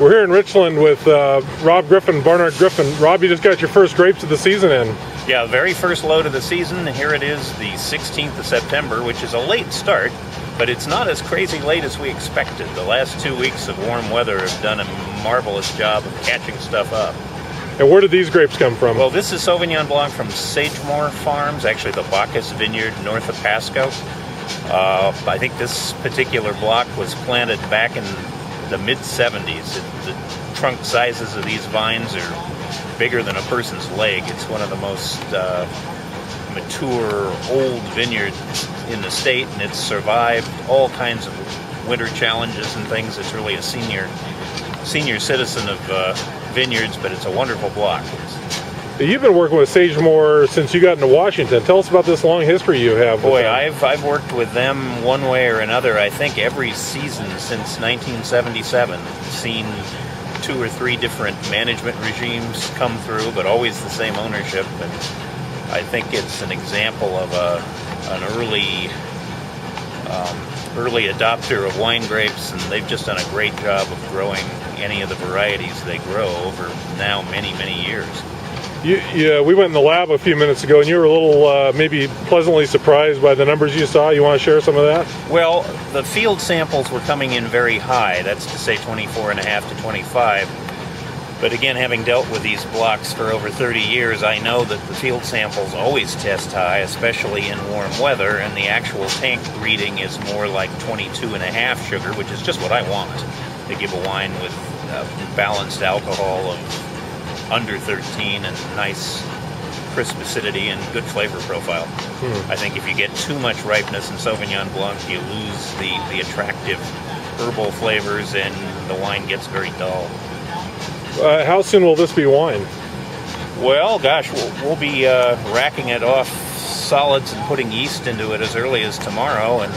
We're here in Richland with Rob Griffin, Barnard Griffin. Rob, you just got your first grapes of the season in. Yeah, very first load of the season. Here it is, the 16th of September, which is a late start, but it's not as crazy late as we expected. The last 2 weeks of warm weather have done a marvelous job of catching stuff up. And where did these grapes come from? Well, this is Sauvignon Blanc from Sagemore Farms, actually the Bacchus Vineyard north of Pasco. I think this particular block was planted back in the mid-70s. The trunk sizes of these vines are bigger than a person's leg. It's one of the most mature old vineyards in the state, and it's survived all kinds of winter challenges and things. It's really a senior citizen of vineyards, but it's a wonderful block. You've been working with Sagemore since you got into Washington. Tell us about this long history you have. Boy, I've worked with them one way or another, I think every season since 1977. Seen 2 or 3 different management regimes come through, but always the same ownership. And I think it's an example of an early adopter of wine grapes, and they've just done a great job of growing any of the varieties they grow over now many years. We went in the lab a few minutes ago, and you were a little maybe pleasantly surprised by the numbers you saw. You want to share some of that? Well, the field samples were coming in very high. That's to say 24.5 to 25. But again, having dealt with these blocks for over 30 years, I know that the field samples always test high, especially in warm weather, and the actual tank reading is more like 22.5 sugar, which is just what I want to give a wine with balanced alcohol of under 13 and nice crisp acidity and good flavor profile. I think if you get too much ripeness in Sauvignon Blanc, you lose the attractive herbal flavors and the wine gets very dull. How soon will this be wine? Well, gosh, we'll be racking it off solids and putting yeast into it as early as tomorrow, and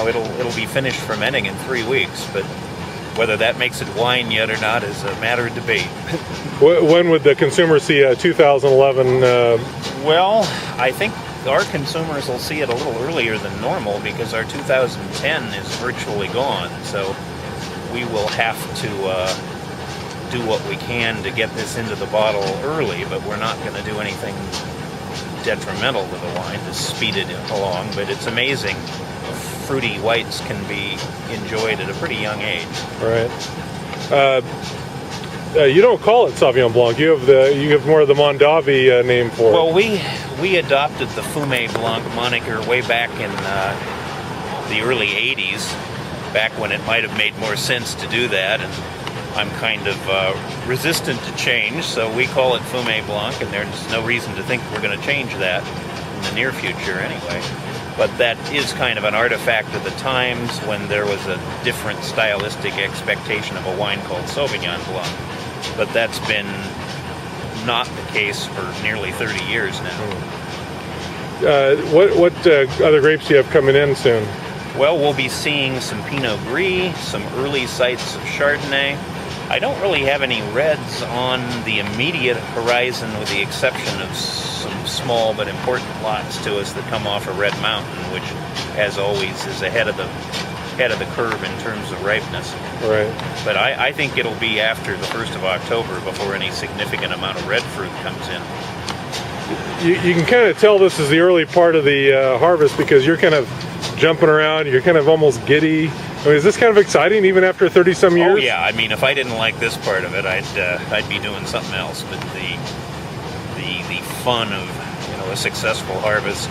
it'll be finished fermenting in 3 weeks. But whether that makes it wine yet or not is a matter of debate. When would the consumer see 2011? Well, I think our consumers will see it a little earlier than normal because our 2010 is virtually gone. So we will have to do what we can to get this into the bottle early, but we're not going to do anything detrimental to the wine to speed it along. But it's amazing. Fruity whites can be enjoyed at a pretty young age. Right. You don't call it Sauvignon Blanc. You have more of the Mondavi name for it. Well, we adopted the Fumé Blanc moniker way back in the early 80s, back when it might have made more sense to do that, and I'm kind of resistant to change, so we call it Fumé Blanc, and there's no reason to think we're going to change that in the near future anyway. But that is kind of an artifact of the times when there was a different stylistic expectation of a wine called Sauvignon Blanc. But that's been not the case for nearly 30 years now. What other grapes do you have coming in soon? Well, we'll be seeing some Pinot Gris, some early sites of Chardonnay. I don't really have any reds on the immediate horizon, with the exception of some small but important lots to us that come off of Red Mountain, which, as always, is ahead of the curve in terms of ripeness. Right. But I think it'll be after the 1st of October before any significant amount of red fruit comes in. You can kind of tell this is the early part of the harvest because you're kind of jumping around. You're kind of almost giddy. I mean, is this kind of exciting even after 30-some years? Oh yeah, I mean, if I didn't like this part of it, I'd be doing something else. But the fun of a successul harvest,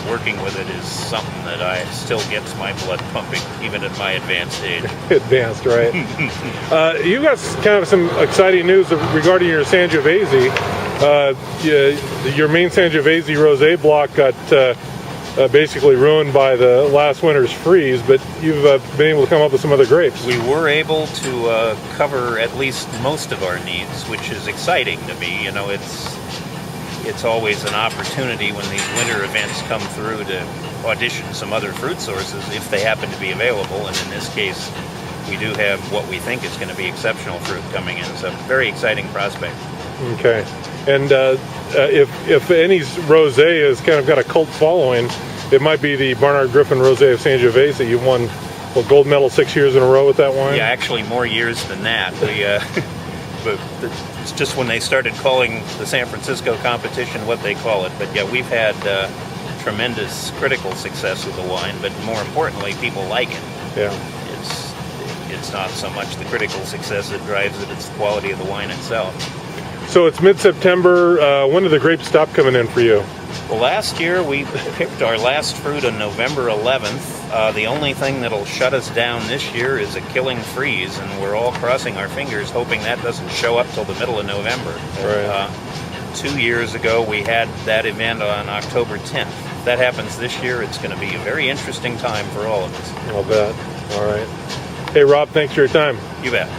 working with it, is something that still gets my blood pumping even at my advanced age. Advanced, right? You got kind of some exciting news regarding your Sangiovese. Your main Sangiovese rosé block got basically ruined by the last winter's freeze, but you've been able to come up with some other grapes. We were able to cover at least most of our needs, which is exciting to me. It's always an opportunity when these winter events come through to audition some other fruit sources if they happen to be available, and in this case we do have what we think is going to be exceptional fruit coming in, so very exciting prospect. Okay. And if any rosé has kind of got a cult following, it might be the Barnard Griffin Rosé of Sangiovese. You won Well, gold medal 6 years in a row with that wine? Yeah, actually more years than that. But it's just when they started calling the San Francisco competition what they call it. But yeah, we've had tremendous critical success with the wine, but more importantly, people like it. Yeah. It's not so much the critical success that drives it, it's the quality of the wine itself. So it's mid-September. When did the grapes stop coming in for you? Well, last year we picked our last fruit on November 11th. The only thing that'll shut us down this year is a killing freeze, and we're all crossing our fingers hoping that doesn't show up till the middle of November. Right. 2 years ago we had that event on October 10th. If that happens this year, it's going to be a very interesting time for all of us. I'll bet. All right. Hey, Rob, thanks for your time. You bet.